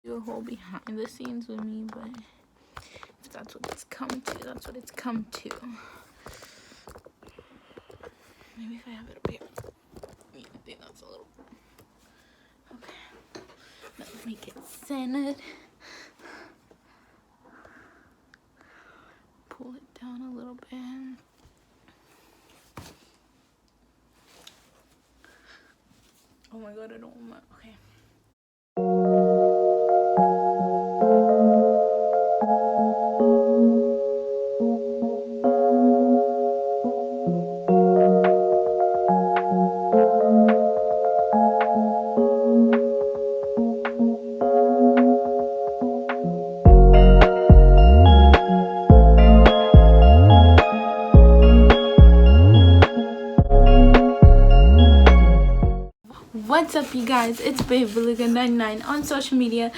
do a whole behind the scenes with me, but if that's what it's come to, that's what it's come to. Maybe if I have it up here. Yeah, I think that's a little. Okay. Let me get centered. Pull it down a little bit. Oh my god, I don't want my. Okay. What's up, you guys? It's Babeluga99 on social media.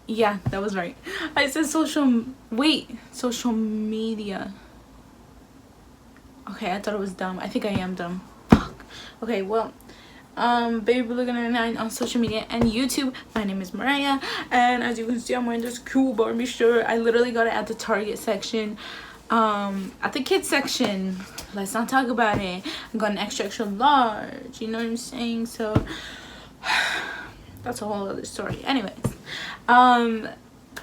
Yeah, that was right. I said social media. Okay, I thought it was dumb. I think I am dumb. Fuck. Okay, well, Babeluga99 on social media and YouTube. My name is Mariah, and as you can see, I'm wearing this cool Barbie shirt. I literally got it at the Target section. At the kids section. Let's not talk about it. I got an extra large, you know what I'm saying? So that's a whole other story. Anyways,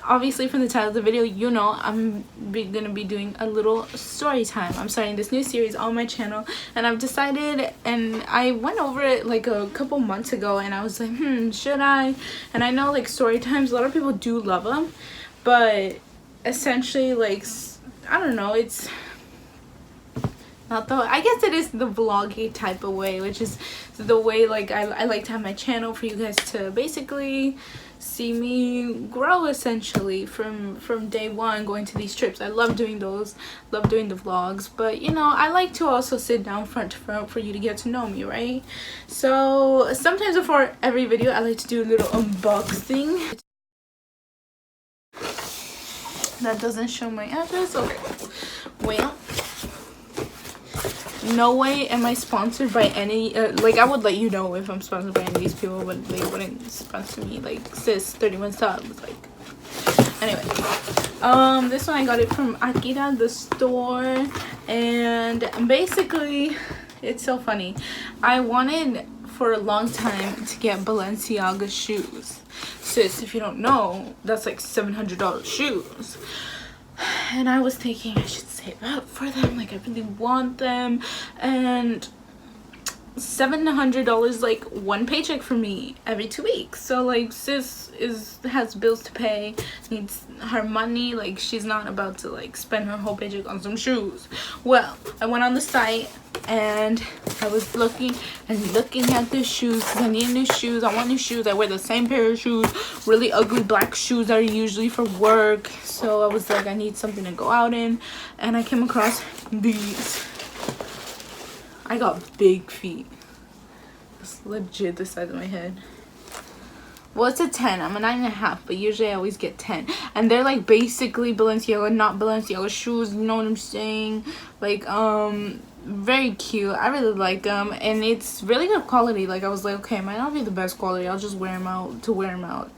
obviously from the title of the video, you know I'm gonna be doing a little story time. I'm starting this new series on my channel, and I've decided, and I went over it like a couple months ago, and I was like, should I? And I know like story times, a lot of people do love them, but essentially, like, I don't know, it's not the, I guess it is the vloggy type of way, which is the way like I like to have my channel for you guys to basically see me grow, essentially from day one going to these trips. I love doing those, love doing the vlogs, but you know, I like to also sit down front to front for you to get to know me, right? So sometimes before every video I like to do a little unboxing. That doesn't show my address. Okay, well, no way am I sponsored by any like, I would let you know if I'm sponsored by any of these people, but they wouldn't sponsor me. Like, sis, 31 subs, like, anyway. This one I got it from Akira, the store, and basically it's so funny. I wanted for a long time to get Balenciaga shoes. Sis, if you don't know, that's like $700 shoes. And I was thinking I should save up for them, like I really want them, and $700 like one paycheck for me every 2 weeks. So like, sis has bills to pay, needs her money, like she's not about to like spend her whole paycheck on some shoes. Well, I went on the site and I was looking at the shoes because I need new shoes. I want new shoes. I wear the same pair of shoes, really ugly black shoes that are usually for work. So I was like, I need something to go out in, and I came across these. I got big feet. It's legit the size of my head. Well, it's a 10. I'm a 9.5, but usually I always get 10. And they're like basically Balenciaga, not Balenciaga shoes, you know what I'm saying? Like, very cute. I really like them, and it's really good quality. Like, I was like, okay, it might not be the best quality, I'll just wear them out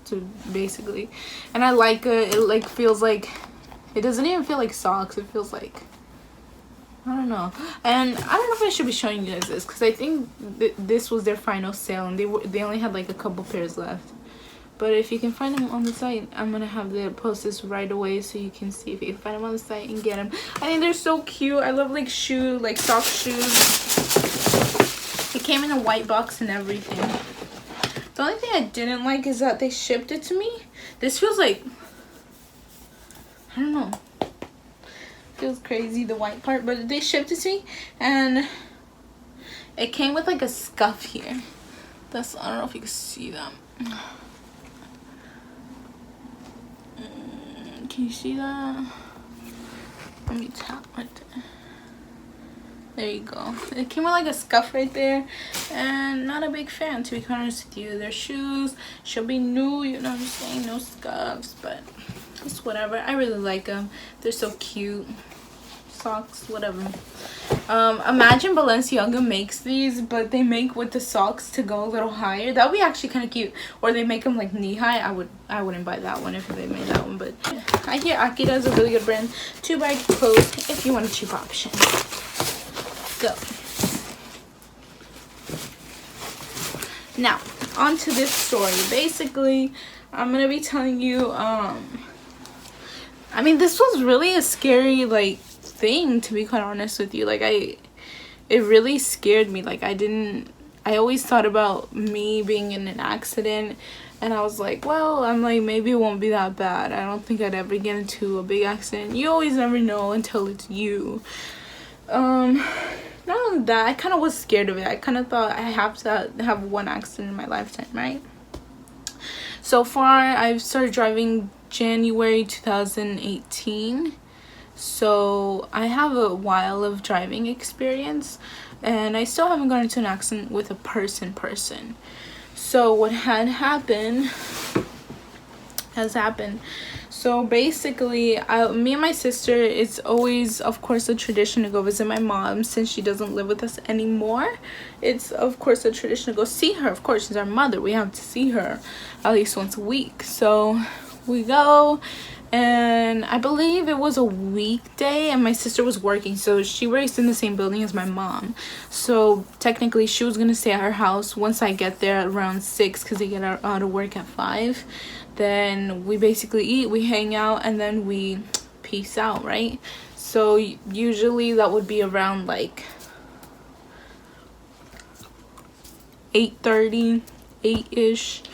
to basically. And I like it. It like feels like, it doesn't even feel like socks, it feels like, I don't know. And I don't know if I should be showing you guys this, because I think this was their final sale, and they only had like a couple pairs left. But if you can find them on the site, I'm gonna have to post this right away so you can see if you can find them on the site and get them. I think they're so cute. I love like sock shoes. It came in a white box and everything. The only thing I didn't like is that they shipped it to me. This feels like, I don't know, feels crazy, the white part, but they shipped it to me and it came with like a scuff here. That's, I don't know if you can see them. Can you see that? Let me tap right there. There you go. It came with like a scuff right there, and not a big fan, to be honest with you. Their shoes should be new, you know what I'm saying? No scuffs, but it's whatever. I really like them. They're so cute. socks, whatever. Imagine Balenciaga makes these, but they make with the socks to go a little higher. That would be actually kind of cute. Or they make them like knee high. I wouldn't buy that one if they made that one, but I hear Akira is a really good brand to buy clothes if you want a cheap option. So now on to this story. Basically, I'm gonna be telling you I mean, this was really a scary like thing, to be quite honest with you. Like it really scared me. Like I always thought about me being in an accident, and I was like, well, I'm like, maybe it won't be that bad. I don't think I'd ever get into a big accident. You always never know until it's you. Not only that, I kind of was scared of it. I kind of thought I have to have one accident in my lifetime, right? So far, I've started driving January 2018. So I have a while of driving experience, and I still haven't gotten into an accident with a person. So what has happened. So basically, me and my sister, it's always, of course, a tradition to go visit my mom since she doesn't live with us anymore. It's, of course, a tradition to go see her. Of course, she's our mother. We have to see her at least once a week. So we go, and I believe it was a weekday, and my sister was working. So she works in the same building as my mom. So technically, she was going to stay at her house once I get there around 6 because they get out of work at 5. Then we basically eat, we hang out, and then we peace out, right? So usually that would be around like 8:30, 8-ish.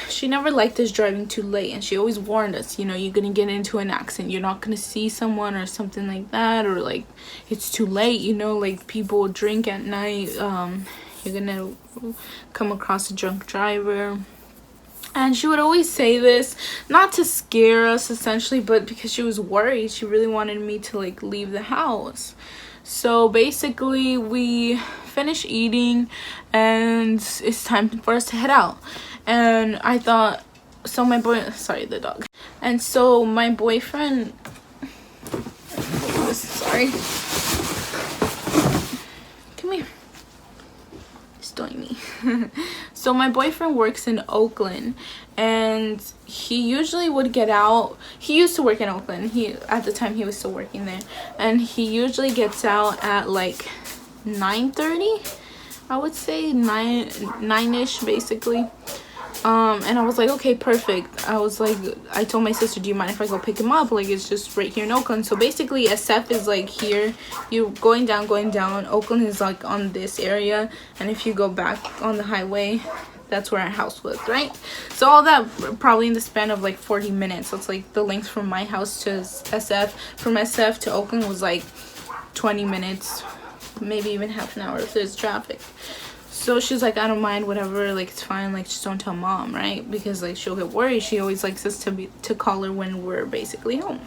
She never liked us driving too late, and she always warned us, you know, you're gonna get into an accident, you're not gonna see someone or something like that, or like it's too late, you know, like people drink at night, you're gonna come across a drunk driver. And she would always say this, not to scare us essentially, but because she was worried. She really wanted me to like leave the house. So basically we finish eating and it's time for us to head out. And I thought, so my sorry, the dog. And so my boyfriend, sorry, come here, it's doing me. So my boyfriend works in Oakland, and he usually would get out. He used to work in Oakland. At the time he was still working there, and he usually gets out at like 9:30. I would say 9-ish basically. And I was like, okay, perfect. I was like, I told my sister, do you mind if I go pick him up? Like, it's just right here in Oakland. So basically SF is like here, you going down. Oakland is like on this area, and if you go back on the highway, that's where our house was, right? So all that probably in the span of like 40 minutes. So it's like the length from my house to SF. From SF to Oakland was like 20 minutes, maybe even half an hour if there's traffic. So she's like, I don't mind, whatever, like it's fine, like just don't tell mom, right? Because like she'll get worried. She always likes us to call her when we're basically home.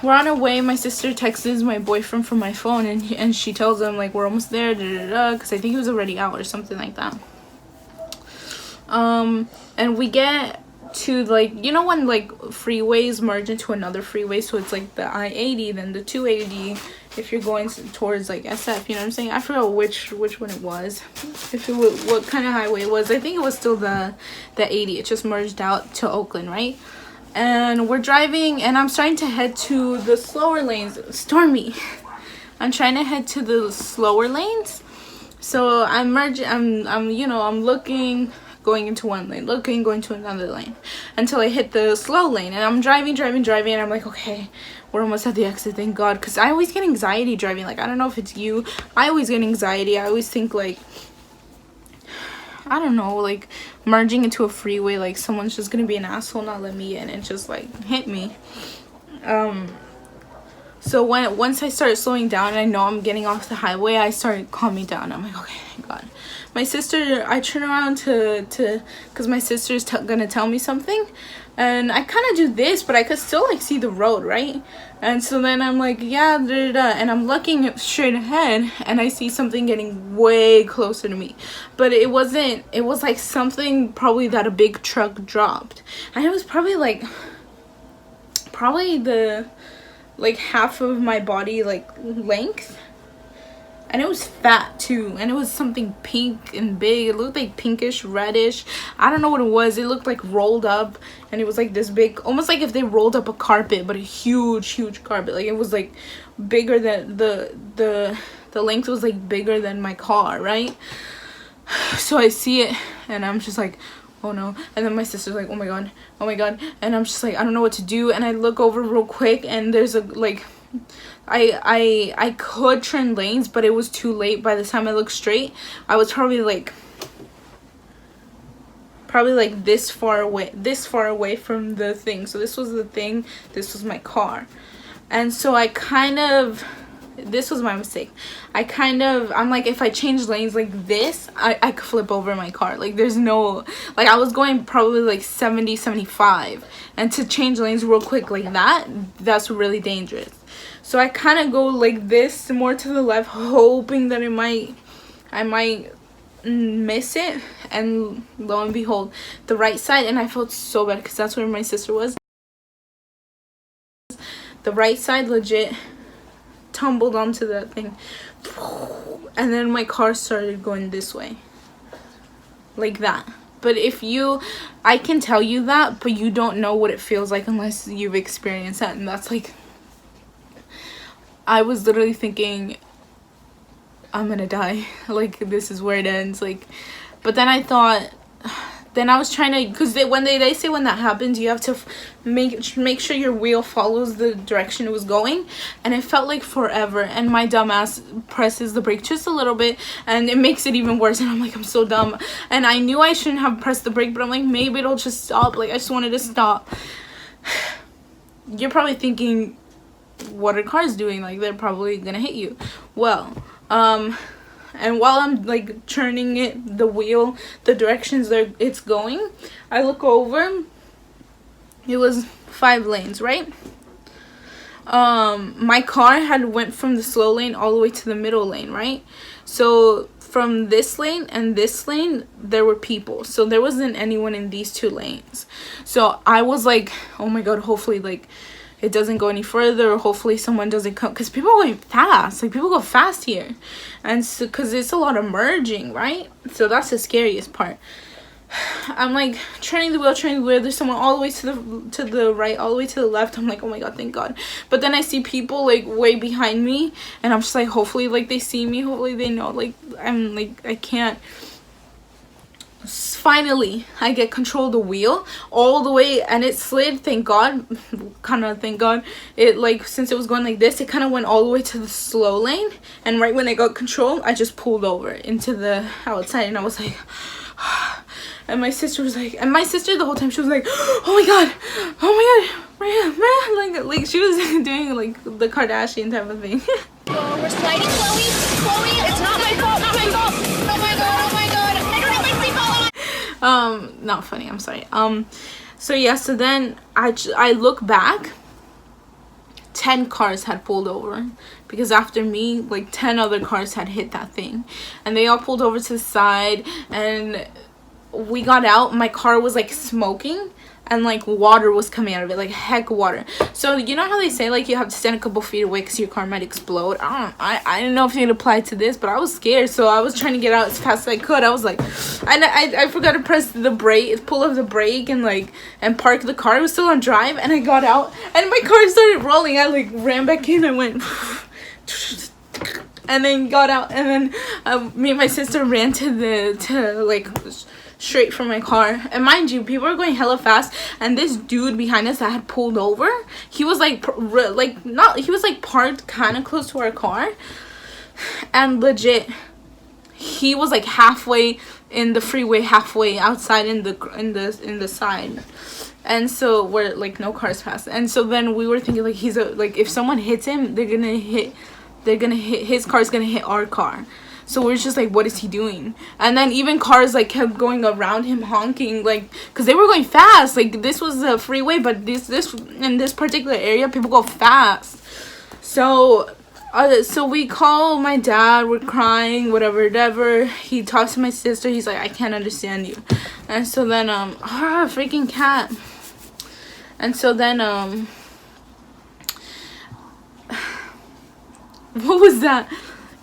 We're on our way. My sister texts my boyfriend from my phone, and she tells him like we're almost there, because I think he was already out or something like that. And we get to like, you know when like freeways merge into another freeway, so it's like the I-80, then the 280 if you're going towards like SF, you know what I'm saying? I forgot which one it was, if it was, what kind of highway it was. I think it was still the 80. It just merged out to Oakland, right? And we're driving, and I'm starting to head to the slower lanes. Stormy. I'm trying to head to the slower lanes. So I'm looking, going into one lane, going to another lane, until I hit the slow lane. And I'm driving, and I'm like, okay, we're almost at the exit, thank God. Because I always get anxiety driving. Like, I don't know if it's you, I always get anxiety. I always think like, I don't know, like merging into a freeway, like someone's just gonna be an asshole, not let me in, and just like hit me. So once I started slowing down and I know I'm getting off the highway, I started calming down. I'm like, okay, thank God. My sister, I turn around to because my sister's gonna tell me something, and I kind of do this, but I could still like see the road, right? And so then I'm like, yeah, and I'm looking straight ahead, and I see something getting way closer to me. But it wasn't, it was like something probably that a big truck dropped, and it was probably the like half of my body like length, and it was fat too, and it was something pink and big. It looked like pinkish reddish. I don't know what it was. It looked like rolled up, and it was like this big, almost like if they rolled up a carpet, but a huge carpet. Like it was like bigger than the length was like bigger than my car, right? So I see it and I'm just like, oh no. And then my sister's like, oh my god, and I'm just like, I don't know what to do. And I look over real quick, and there's a like, I could turn lanes, but it was too late. By the time I looked straight, I was probably like this far away from the thing. So this was the thing, this was my car. And so this was my mistake. I'm like, if I change lanes like this, I could flip over my car. Like there's no, like I was going probably like 70, 75, and to change lanes real quick like that's really dangerous. So I kind of go like this, more to the left, hoping that I might miss it, and lo and behold, the right side. And I felt so bad because that's where my sister was. The right side legit tumbled onto that thing, and then my car started going this way like that. But I can tell you that, but you don't know what it feels like unless you've experienced that. And that's like, I was literally thinking, I'm gonna die. Like this is where it ends. Like, but then I thought, then I was trying to, because when they say when that happens, you have to make sure your wheel follows the direction it was going. And it felt like forever, and my dumbass presses the brake just a little bit, and it makes it even worse. And I'm like, I'm so dumb. And I knew I shouldn't have pressed the brake, but I'm like, maybe it'll just stop. Like I just wanted to stop. You're probably thinking, what are cars doing? Like they're probably gonna hit you. Well, and while I'm like turning the wheel the directions it's going, I look over. It was 5 lanes, right? My car had went from the slow lane all the way to the middle lane, right? So from this lane and this lane, there were people. So there wasn't anyone in these 2 lanes. So I was like, oh my god, hopefully like it doesn't go any further, or hopefully someone doesn't come, because people are going fast. Like people go fast here, and so because it's a lot of merging, right? So that's the scariest part. I'm like turning the wheel. There's someone all the way to the right, all the way to the left. I'm like, oh my god, thank god. But then I see people like way behind me, and I'm just like, hopefully like they see me, hopefully they know. Like I'm like, I can't. Finally I get control of the wheel all the way, and it slid, thank god. Thank god. It like, since it was going like this, it kind of went all the way to the slow lane, and right when I got control, I just pulled over into the outside. And I was like and my sister was like, and my sister the whole time she was like, oh my god, man, like she was doing like the Kardashian type of thing. We're sliding, Chloe, it's not my fault, oh my god, I don't have my seatbelt. Not funny, I'm sorry. So yeah, so then I look back, 10 cars had pulled over, because after me like 10 other cars had hit that thing, and they all pulled over to the side, and we got out. My car was like smoking, and like water was coming out of it, like heck water. So you know how they say like you have to stand a couple feet away because your car might explode? I didn't know if it applied to this, but I was scared, so I was trying to get out as fast as I could. I was like, and I forgot to press the brake, pull up the brake, and park the car. It was still on drive, and I got out, and my car started rolling. I like ran back in. I went and then got out, and then me and my sister ran to like straight from my car. And mind you, people were going hella fast, and this dude behind us that had pulled over, he was like he was like parked kind of close to our car, and legit he was like halfway in the freeway, halfway outside in the side. And so we're like, no cars passed. And so then we were thinking like, if someone hits him, his car's gonna hit our car. So we're just like, what is he doing? And then even cars like kept going around him honking, like, because they were going fast. Like this was a freeway, but this in this particular area, people go fast. So we call my dad, we're crying, whatever. He talks to my sister, he's like, I can't understand you. And so then freaking cat. And so then What was that?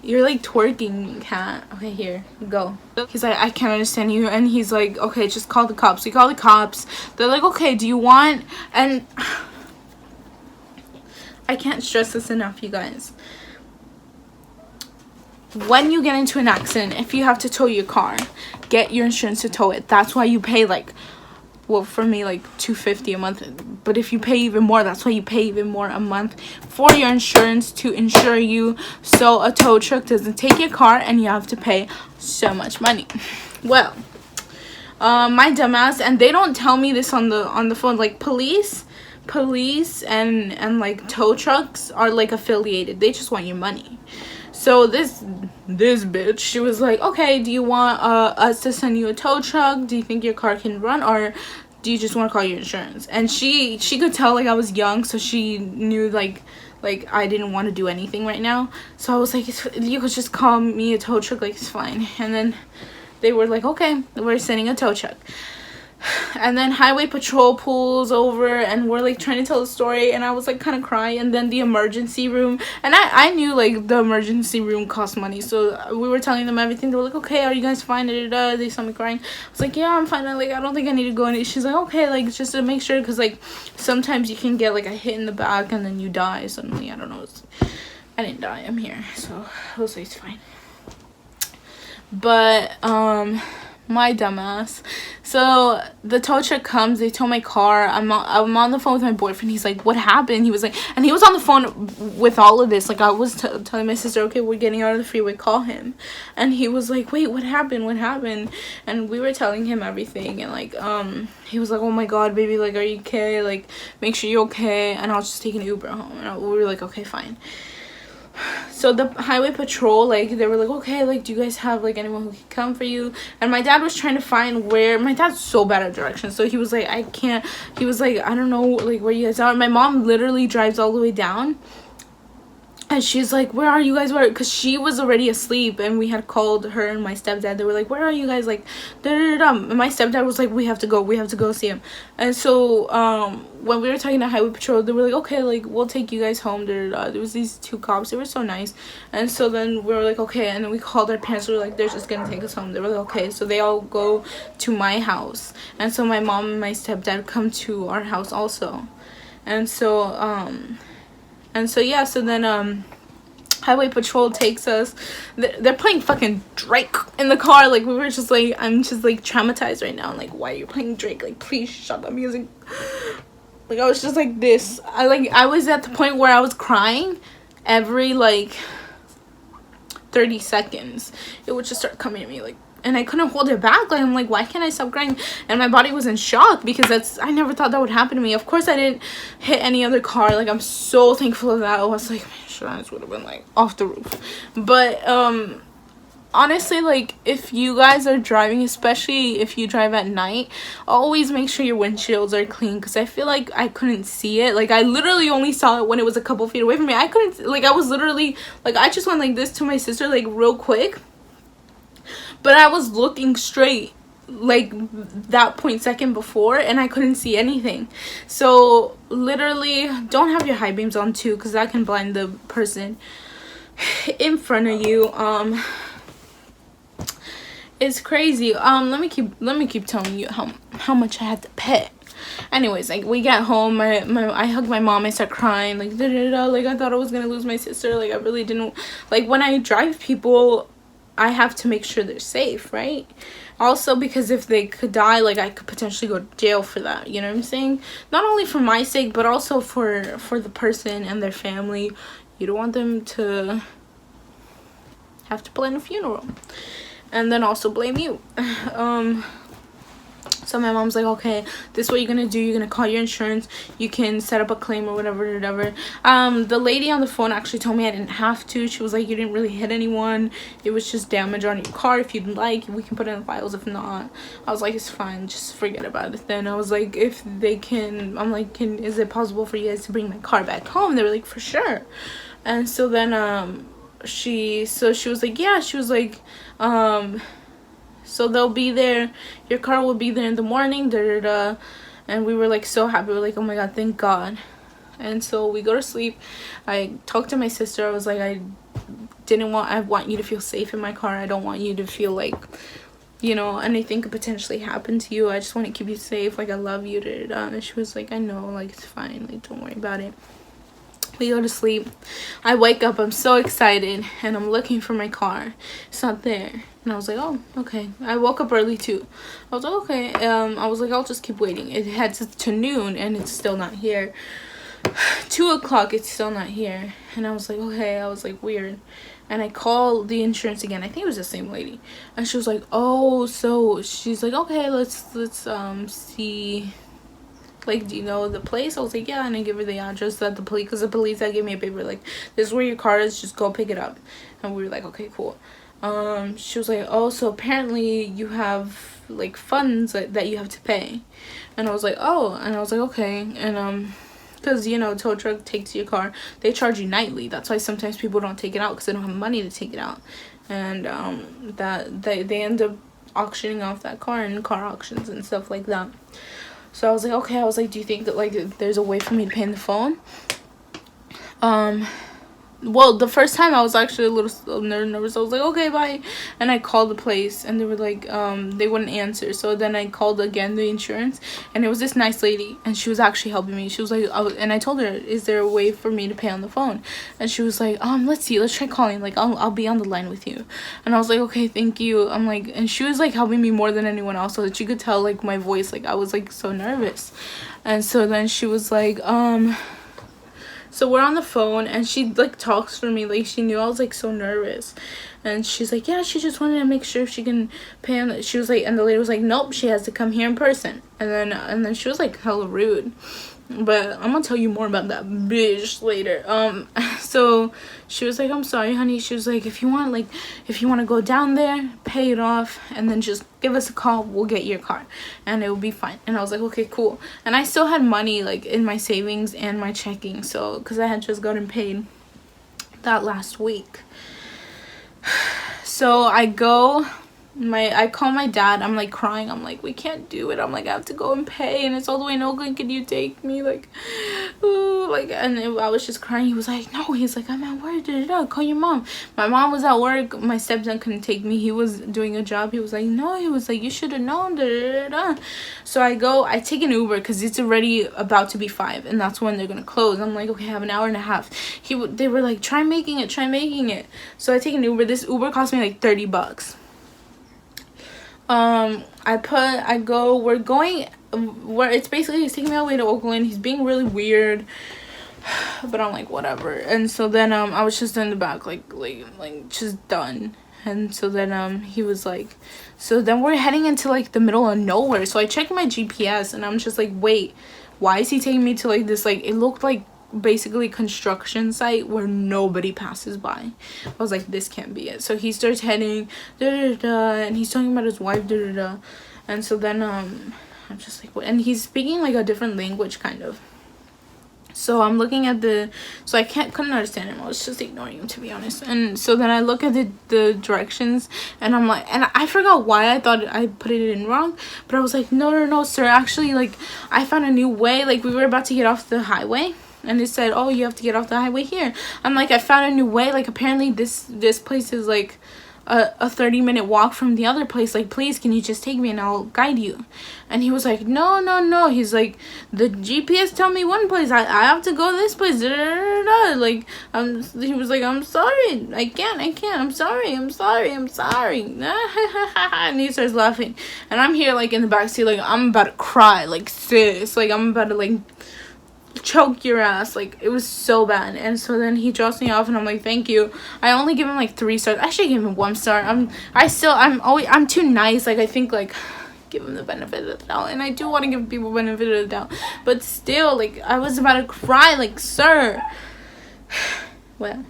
You're like twerking, cat. Okay, here, go. He's like, I can't understand you. And he's like, okay, just call the cops. We call the cops. They're like, okay, do you want... And I can't stress this enough, you guys. When you get into an accident, if you have to tow your car, get your insurance to tow it. That's why you pay like, well, for me, like $250 a month. But if you pay even more, that's why you pay even more a month for your insurance, to insure you, so a tow truck doesn't take your car and you have to pay so much money. Well, my dumbass, and they don't tell me this on the phone, like police and like tow trucks are like affiliated. They just want your money. So this bitch, she was like, okay, do you want us to send you a tow truck? Do you think your car can run, or do you just want to call your insurance? And she could tell like I was young, so she knew like I didn't want to do anything right now. So I was like, you could just call me a tow truck, like it's fine. And then they were like, okay, we're sending a tow truck. And then highway patrol pulls over and we're like trying to tell the story, and I was like kind of crying. And then the emergency room, and I knew like the emergency room cost money, so we were telling them everything. They were like, okay, are you guys fine? They saw me crying. I was like, yeah, I'm fine. Like, I don't think I need to go in. She's like, okay, like just to make sure, because like sometimes you can get like a hit in the back and then you die suddenly. I don't know. I didn't die, I'm here, so I was like, it's fine. But my dumbass. So the tow truck comes, they tow my car. I'm on the phone with my boyfriend. He's like, what happened? He was like, and he was on the phone with all of this. Like, I was telling my sister, okay, we're getting out of the freeway, call him. And he was like, wait, what happened? And we were telling him everything. And like, he was like, oh my god, baby, like, are you okay? Like, make sure you're okay. And I was just taking an Uber home. And we were like, okay, fine. So the highway patrol, like, they were like, okay, like, do you guys have like anyone who can come for you? And my dad was trying to find where. My dad's so bad at directions, so he was like, I can't. He was like, I don't know like where you guys are. My mom literally drives all the way down, and she's like, where are you guys? Where? Because she was already asleep, and we had called her and my stepdad. They were like, where are you guys? Like, and my stepdad was like, we have to go see him. And so when we were talking to highway patrol, they were like, okay, like, we'll take you guys home. There was these two cops. They were so nice. And so then we were like, okay. And then we called our parents. We were like, they're just gonna take us home. They were like, okay. So they all go to my house, and so my mom and my stepdad come to our house also. And so yeah, so then highway patrol takes us. They're playing fucking Drake in the car. Like, we were just like, I'm just like traumatized right now. I'm like, why are you playing Drake? Like, please shut the music. Like, I was just like this. I was at the point where I was crying every like 30 seconds. It would just start coming at me, like, and I couldn't hold it back. Like, I'm like, why can't I stop crying? And my body was in shock, because I never thought that would happen to me. Of course I didn't hit any other car. Like, I'm so thankful of that. I was like, my insurance would have been like off the roof. But honestly, like, if you guys are driving, especially if you drive at night, always make sure your windshields are clean, because I feel like I couldn't see it. Like, I literally only saw it when it was a couple feet away from me. I couldn't, like, I was literally like, I just went like this to my sister, like, real quick, but I was looking straight like that point second before, and I couldn't see anything. So literally, don't have your high beams on too, because that can blind the person in front of you. It's crazy. Let me keep telling you how much I had to pay. Anyways, like, we get home, I hug my mom, I start crying, like, like, I thought I was gonna lose my sister. Like, I really didn't. Like, when I drive people, I have to make sure they're safe, right? Also, because if they could die, like, I could potentially go to jail for that, you know what I'm saying? Not only for my sake, but also for the person and their family. You don't want them to have to plan a funeral and then also blame you. So my mom's like, okay, this is what you're gonna do. You're gonna call your insurance. You can set up a claim or whatever. The lady on the phone actually told me I didn't have to. She was like, you didn't really hit anyone. It was just damage on your car. If you'd like, we can put it in the files. If not, I was like, it's fine. Just forget about it. Then I was like, if they can, I'm like, is it possible for you guys to bring my car back home? They were like, for sure. And so then she was like, yeah. She was like, so they'll be there, your car will be there in the morning, and we were like so happy. We were like, oh my god, thank god. And so we go to sleep. I talked to my sister. I was like, I I want you to feel safe in my car. I don't want you to feel like, you know, anything could potentially happen to you. I just want to keep you safe. Like, I love you. Da, da, da. And she was like, I know, like, it's fine. Like, don't worry about it. We go to sleep. I wake up. I'm so excited. And I'm looking for my car. It's not there. And I was like, oh, okay. I woke up early, too. I was like, okay. I was like, I'll just keep waiting. It heads to noon, and it's still not here. 2 o'clock, it's still not here. And I was like, okay. I was like, weird. And I called the insurance again. I think it was the same lady. And she was like, oh, so she's like, okay, let's see. Like, do you know the place? I was like, yeah. And I give her the address that the police, because the police that gave me a paper, like, this is where your car is, just go pick it up. And we were like, okay, cool. She was like, oh, so apparently you have, like, funds that you have to pay. And I was like, oh. And I was like, okay. And because, you know, tow truck takes your car, they charge you nightly. That's why sometimes people don't take it out, because they don't have money to take it out. And that they end up auctioning off that car in car auctions and stuff like that. So I was like, okay. I was like, do you think that, like, there's a way for me to pay on the phone? Well, the first time I was actually a little nervous. I was like, okay, bye. And I called the place, and they were like, they wouldn't answer. So then I called again the insurance, and it was this nice lady, and she was actually helping me. She was like, and I told her, is there a way for me to pay on the phone? And she was like, let's see, let's try calling. Like, I'll be on the line with you. And I was like, okay, thank you. I'm like, and she was like helping me more than anyone else, so that you could tell, like, my voice, like, I was like so nervous. And so then she was like, so we're on the phone, and she, like, talks for me. Like, she knew I was, like, so nervous. And she's like, yeah, she just wanted to make sure if she can pay on it. She was like, and the lady was like, nope, she has to come here in person. And then she was, like, hella rude. But I'm gonna tell you more about that bitch later. So she was like, I'm sorry, honey. She was like, if you want to go down there, pay it off, and then just give us a call, we'll get your car, and it will be fine. And I was like, okay, cool. And I still had money, like, in my savings and my checking, so, because I had just gotten paid that last week. So I call my dad. I'm like crying. I'm like, we can't do it. I'm like, I have to go and pay, and it's all the way in Oakland. Can you take me? Like, ooh, like, and I was just crying. He was like, no. He's like, I'm at work. Da, da, da. Call your mom. My mom was at work. My stepdad couldn't take me. He was doing a job. He was like, no. He was like, you should have known. Da, da, da, da. So I take an Uber, because it's already about to be 5, and that's when they're gonna close. I'm like, okay, I have an hour and a half. They were like, try making it. So I take an Uber. This Uber cost me like $30. We're going where it's basically, he's taking me all the way to Oakland. He's being really weird, but I'm like, whatever. And so then I was just in the back, like just done. And so then he was like, so then we're heading into like the middle of nowhere. So I checked my GPS, and I'm just like, wait, why is he taking me to like this, like, it looked like basically construction site where nobody passes by. I was like, this can't be it. So he starts heading and he's talking about his wife, and so then I'm just like, what? And he's speaking like a different language, kind of. So I'm looking at so I couldn't understand him. I was just ignoring him, to be honest. And so then I look at the directions, and I'm like, and I forgot why I thought I put it in wrong, but I was like, no, sir, actually, like, I found a new way. Like, we were about to get off the highway, and it said, oh, you have to get off the highway here. I'm like, I found a new way. Like, apparently this place is like a 30-minute walk from the other place. Like, please, can you just take me and I'll guide you? And he was like, no. He's like, the GPS tell me one place. I have to go this place. Like, he was like, I'm sorry. I can't. I'm sorry. And he starts laughing. And I'm here, like, in the backseat, like, I'm about to cry. Like, sis. Like, I'm about to, like, choke your ass. Like, it was so bad. And so then he drops me off, and I'm like, thank you. I only give him like 3 stars. I should give him 1 star. I'm too nice. Like, I think, like, give him the benefit of the doubt, and I do want to give people benefit of the doubt, but still, like, I was about to cry. Like, sir. Well,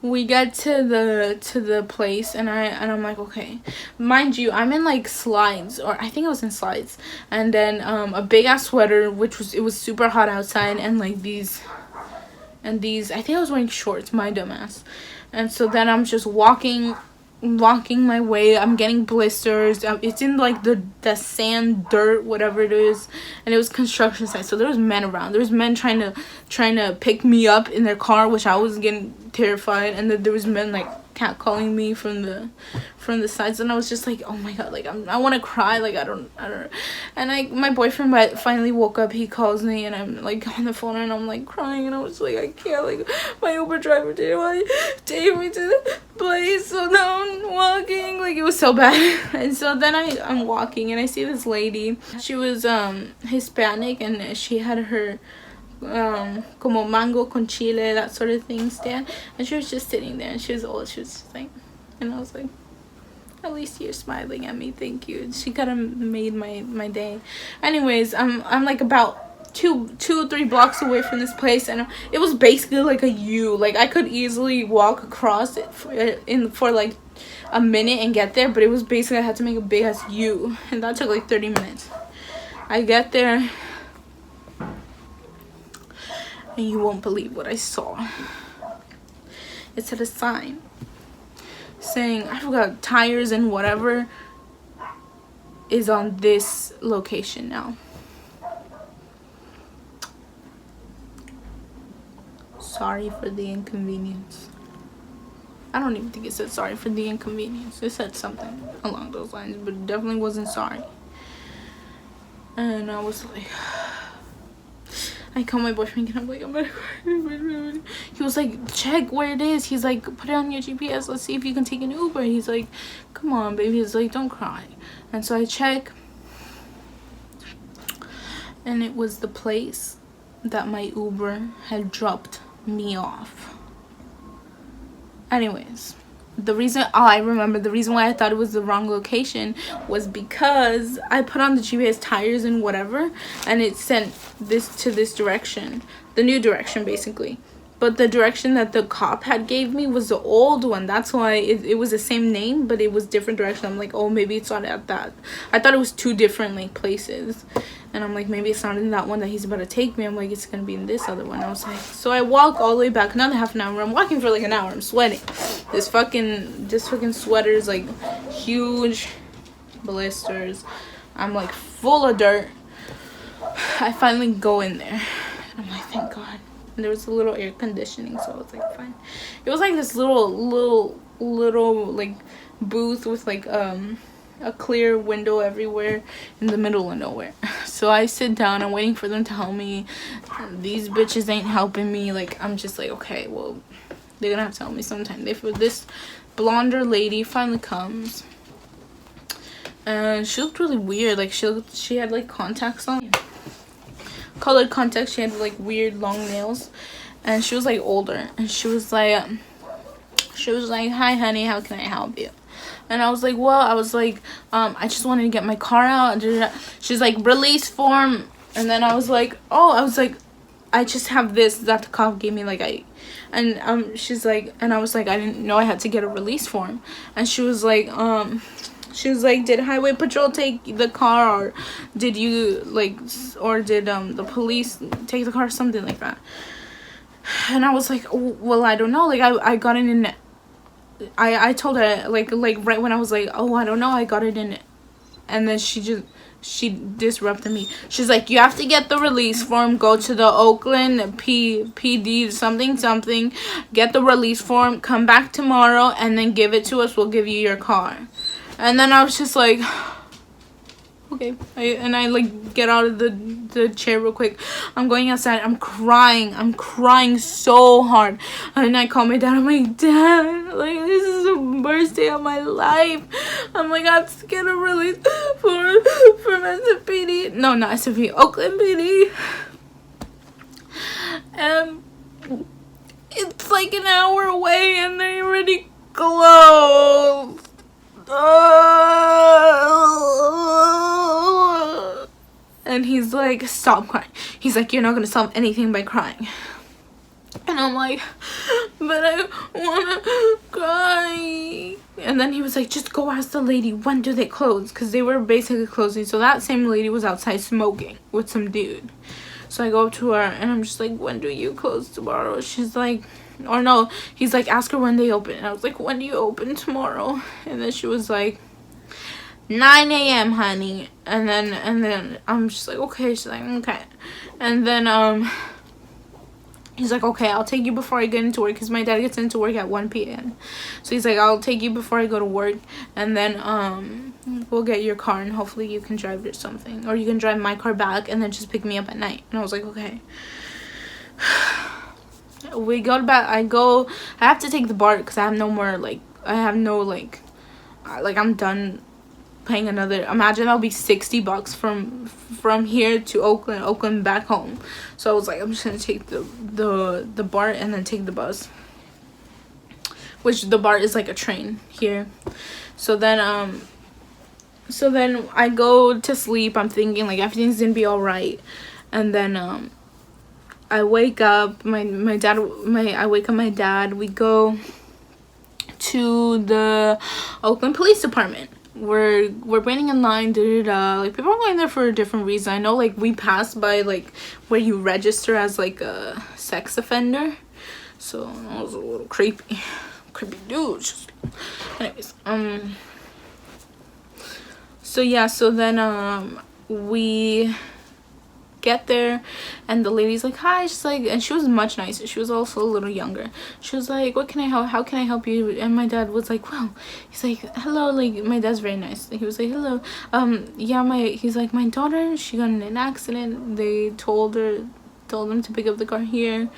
we get to the place, and I'm like, okay, mind you, I'm in like slides, or I think I was in slides, and then a big ass sweater, it was super hot outside, and like these I think I was wearing shorts, my dumbass. And so then I'm just walking walking my way. I'm getting blisters. It's in like the sand, dirt, whatever it is, and it was construction site. So there was men around. There was men trying to pick me up in their car, which I was getting terrified. And then there was men like catcalling me from the sides, and I was just like, oh my god, like I want to cry, like I don't. And my boyfriend finally woke up. He calls me, and I'm like on the phone, and I'm like crying, and I was like, I can't, like my Uber driver didn't want to take me to the place, so now I'm walking, like it was so bad. And so then I'm walking, and I see this lady. She was Hispanic, and she had her como mango con chile, that sort of thing stand, and she was just sitting there, and she was old. She was just like, and I was like, at least you're smiling at me, thank you. She kind of made my day. Anyways, I'm like about two or three blocks away from this place, and it was basically like a U. Like I could easily walk across it for like a minute and get there, but it was basically I had to make a big ass U, and that took like 30 minutes. I get there, and you won't believe what I saw. It said a sign saying, I forgot, tires and whatever is on this location now. Sorry for the inconvenience. I don't even think it said sorry for the inconvenience. It said something along those lines, but it definitely wasn't sorry. And I was like, I called my boyfriend, and I'm like, I'm gonna cry. He was like, check where it is. He's like, put it on your GPS. Let's see if you can take an Uber. He's like, come on, baby. He's like, don't cry. And so I check, and it was the place that my Uber had dropped me off. Anyways, I remember the reason why I thought it was the wrong location was because I put on the GPS tires and whatever, and it sent this to this direction, the new direction basically. But the direction that the cop had gave me was the old one. That's why it was the same name, but it was different direction. I'm like, oh, maybe it's not at that. I thought it was two different like places, and I'm like, maybe it's not in that one that he's about to take me. I'm like, it's gonna be in this other one. I was like, so I walk all the way back, another half an hour. I'm walking for like an hour. I'm sweating. This fucking sweater is like huge blisters. I'm like full of dirt. I finally go in there, and I'm like, thank God. And there was a little air conditioning, so I was like, fine. It was like this little like booth with like a clear window everywhere in the middle of nowhere. So I sit down. I'm waiting for them to help me. These bitches ain't helping me. Like I'm just like, okay, well, they're gonna have to help me sometime. This blonder lady finally comes, and she looked really weird. Like she had like contacts on. Colored contacts. She had like weird long nails, and she was like older, and she was like hi honey, how can I help you? And I was like, well, I just wanted to get my car out. She's like, release form. And then I was like, I just have this that the cop gave me, she's like, and I was like, I didn't know I had to get a release form. And she was like, did highway patrol take the car, or did you the police take the car, something like that? And I was like, oh, well, I don't know. Like I got it in. I told her like right when I was like, oh, I don't know, I got it in. And then she disrupted me. She's like, you have to get the release form, go to the Oakland PD something, get the release form, come back tomorrow, and then give it to us. We'll give you your car. And then I was just like, okay. I like get out of the chair real quick. I'm going outside. I'm crying so hard. And I call my dad. I'm like, Dad, like this is the worst day of my life. I'm like, I have to get a release from SPD. No, not SPD, Oakland PD. And it's like an hour away, and they already closed. And he's like, stop crying. He's like, you're not gonna solve anything by crying. And I'm like, but I wanna cry. And then he was like, just go ask the lady, when do they close? Because they were basically closing. So that same lady was outside smoking with some dude. So I go up to her, and I'm just like, when do you close tomorrow? She's like, or no, he's like, ask her when they open. And I was like, when do you open? Tomorrow. And then she was like, 9 a.m. honey. And then I'm just like, okay. She's like, okay. And then he's like, okay, I'll take you before I get into work, because my dad gets into work at 1 p.m. So he's like, I'll take you before I go to work, and then we'll get your car, and hopefully you can drive it or something, or you can drive my car back and then just pick me up at night. And I was like, okay. We go to bed. I have to take the BART because I have no more, like, I'm done paying another. Imagine that'll be $60 from here to Oakland back home. So I was like, I'm just gonna take the BART and then take the bus, which the BART is like a train here. So then I go to sleep. I'm thinking like everything's gonna be all right, and then I wake up. I wake up my dad. We go to the Oakland Police Department. We're waiting in line. Like, people are going there for a different reason. I know, like, we passed by like where you register as like a sex offender, so that was a little creepy dudes. Anyways, so yeah, so then we get there, and the lady's like, hi. She's like, and she was much nicer. She was also a little younger. She was like, what can I help? How can I help you? And my dad was like, well, he's like, hello. Like, my dad's very nice. He was like, hello. Yeah, he's like, my daughter, she got in an accident. They told them to pick up the car here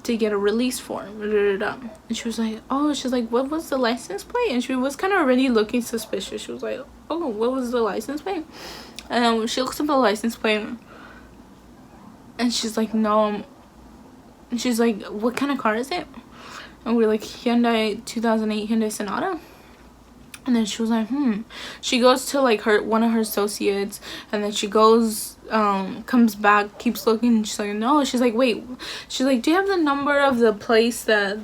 to get a release form. And she was like, oh, she's like, what was the license plate? And she was kind of already looking suspicious. She was like, oh, what was the license plate? And she looks up the license plate, and she's like, no. And she's like, what kind of car is it? And we're like, 2008 Hyundai Sonata. And then she was like, She goes to like one of her associates, and then she goes, comes back, keeps looking, and she's like, no. She's like, wait. She's like, do you have the number of the place that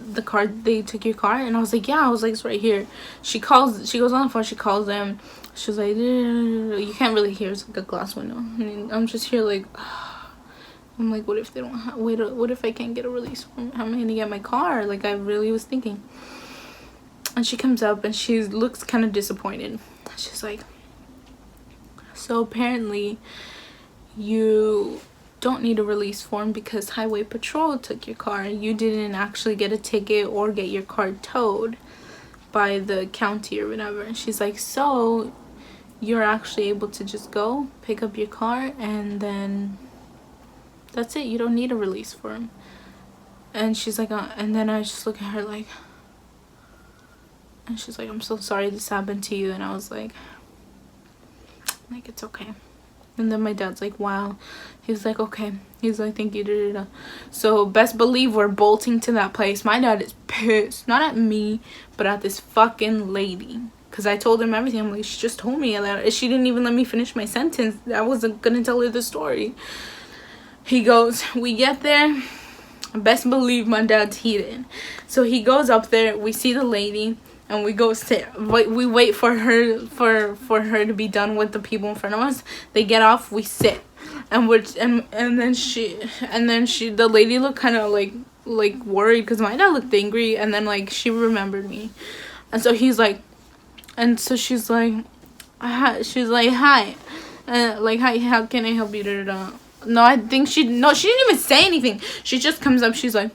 they took your car? And I was like, yeah. I was like, it's right here. She goes on the phone, she calls them. She was like, you can't really hear, it's like a glass window. And I'm just here like, I'm like, what if they don't have, what if I can't get a release form? How am I gonna get my car? Like, I really was thinking. And she comes up and she looks kind of disappointed. She's like, so apparently you don't need a release form because Highway Patrol took your car. You didn't actually get a ticket or get your car towed by the county or whatever. And she's like, so you're actually able to just go pick up your car, and then that's it. You don't need a release form. And she's like, and then I just look at her like, and she's like, I'm so sorry this happened to you. And I was like, it's okay. And then my dad's like, wow. He's like, okay. He's like, thank you. So best believe we're bolting to that place. My dad is pissed, not at me, but at this fucking lady, because I told him everything. I'm like, she just told me that. She didn't even let me finish my sentence. I wasn't gonna tell her the story. He goes, we get there, best believe my dad's heated. So he goes up there, we see the lady, and we go sit. We wait for her to be done with the people in front of us. They get off, we sit, and then the lady looked kind of like worried because my dad looked angry, and then like she remembered me, and so he's like, and so she's like, hi, like, hi, how can I help you? No, I think she didn't even say anything. She just comes up, she's like,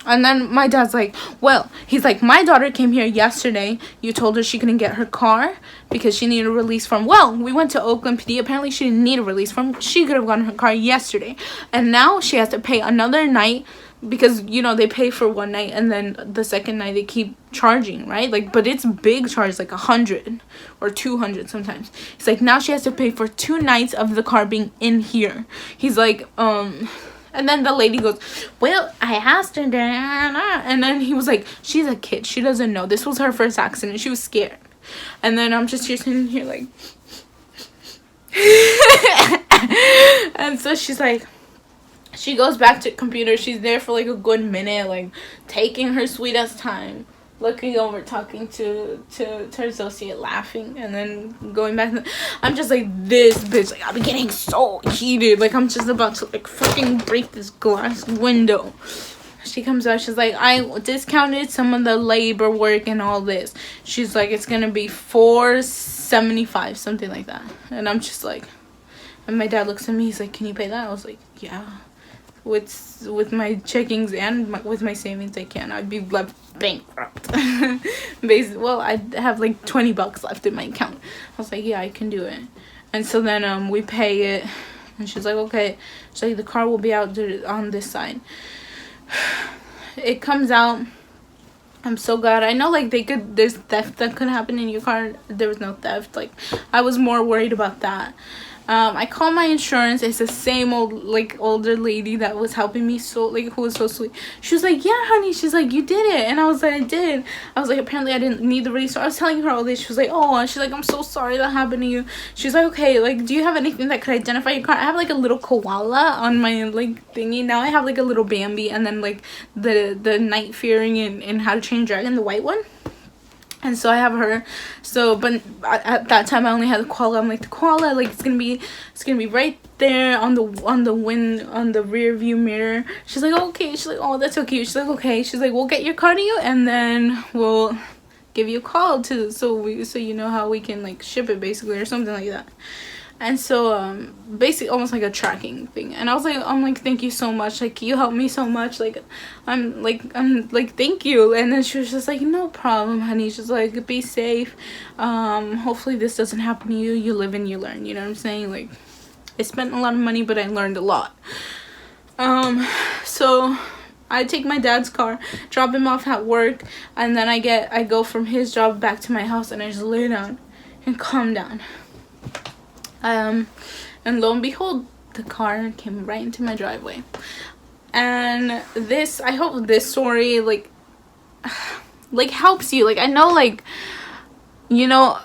and then my dad's like, well, he's like, my daughter came here yesterday. You told her she couldn't get her car because she needed a release form. Well, we went to Oakland PD. Apparently she didn't need a release form. She could have gotten her car yesterday. And now she has to pay another night because, you know, they pay for one night and then the second night they keep charging, right? Like, but it's big charge, like 100 or 200 sometimes. He's like, now she has to pay for 2 nights of the car being in here. He's like, and then the lady goes, well, I asked her, and then he was like, she's a kid, she doesn't know, this was her first accident, she was scared. And then I'm just here sitting here like, and so she's like, she goes back to the computer. She's there for like a good minute, like taking her sweet ass time, looking over, talking to her associate, laughing, and then going back. I'm just like, this bitch, like, I'm getting so heated, like I'm just about to like fucking break this glass window. she comes out, she's like, I discounted some of the labor work and all this. She's like, it's gonna be $475, something like that. And I'm just like, and my dad looks at me, he's like, can you pay that? I was like, yeah, with my checkings and with my savings I can. I'd be left bankrupt. Basically, well, I'd have like $20 left in my account. I was like, yeah, I can do it. And so then we pay it, and she's like, okay, so the car will be out on this side. It comes out. I'm so glad. I know, like, there's theft that could happen in your car. There was no theft. Like, I was more worried about that. I called my insurance. It's the same old, like, older lady that was helping me, so, like, who was so sweet. She was like, yeah, honey. She's like, you did it. And I was like, I did. I was like, apparently I didn't need the release. So I was telling her all this. She was like, oh. And she's like, I'm so sorry that happened to you. She's like, okay, like, do you have anything that could identify your car? I have, like, a little koala on my, like, thingy. Now I have, like, a little Bambi. And then, like, the Night Fearing and How to Train Your Dragon, the white one. And so I have her. So, but at that time I only had the koala. I'm like, the koala, like, it's gonna be right there on the rear view mirror. She's like, oh, okay. She's like, oh, that's so cute. She's like, okay. She's like, we'll get your car to you, and then we'll give you a call so you know how we can, like, ship it, basically, or something like that. And so basically almost like a tracking thing. And I'm like thank you so much, like, you helped me so much, like, I'm like thank you. And then she was just like, no problem, honey. She's like, be safe, hopefully this doesn't happen to you. You live and you learn, you know what I'm saying? Like, I spent a lot of money, but I learned a lot. So I take my dad's car, drop him off at work, and then I go from his job back to my house, and I just lay down and calm down. And lo and behold, the car came right into my driveway. And I hope this story, like helps you. Like, I know, like, you know,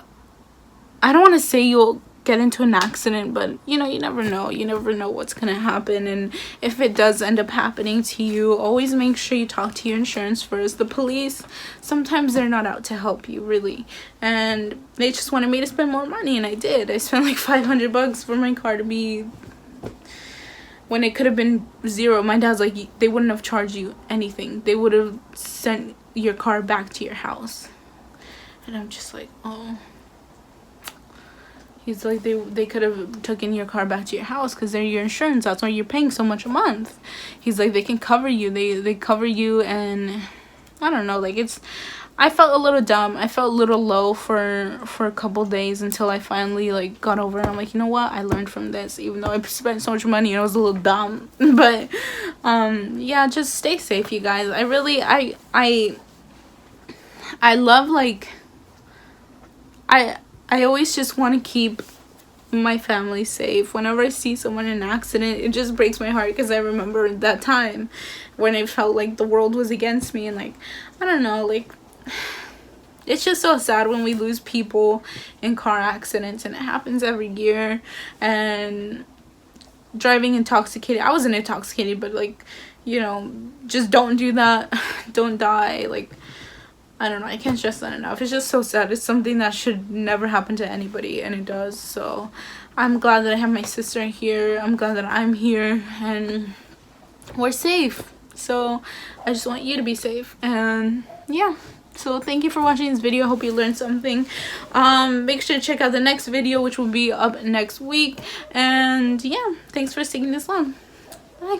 I don't want to say you'll get into an accident, but, you know, you never know what's gonna happen. And if it does end up happening to you, always make sure you talk to your insurance first. The police, sometimes they're not out to help you, really, and they just wanted me to spend more money, and I did. I spent like $500 for my car to be, when it could have been zero. My dad's like, they wouldn't have charged you anything. They would have sent your car back to your house. And I'm just like, oh. He's like, they could have taken your car back to your house because they're your insurance. That's why you're paying so much a month. He's like, they can cover you. They cover you. And I don't know, like, I felt a little dumb. I felt a little low for a couple days until I finally, like, got over it. I'm like, you know what? I learned from this, even though I spent so much money and I was a little dumb. But yeah, just stay safe, you guys. I really I love, like, I always just want to keep my family safe. Whenever I see someone in an accident, it just breaks my heart, because I remember that time when I felt like the world was against me. And, like, I don't know, like, it's just so sad when we lose people in car accidents, and it happens every year. And driving intoxicated, I wasn't intoxicated, but, like, you know, just don't do that. Don't die. Like, I don't know, I can't stress that enough. It's just so sad. It's something that should never happen to anybody, and it does. So I'm glad that I have my sister here. I'm glad that I'm here, and we're safe. So I just want you to be safe. And yeah, so thank you for watching this video. I hope you learned something. Make sure to check out the next video, which will be up next week. And yeah, thanks for sticking this long. Bye.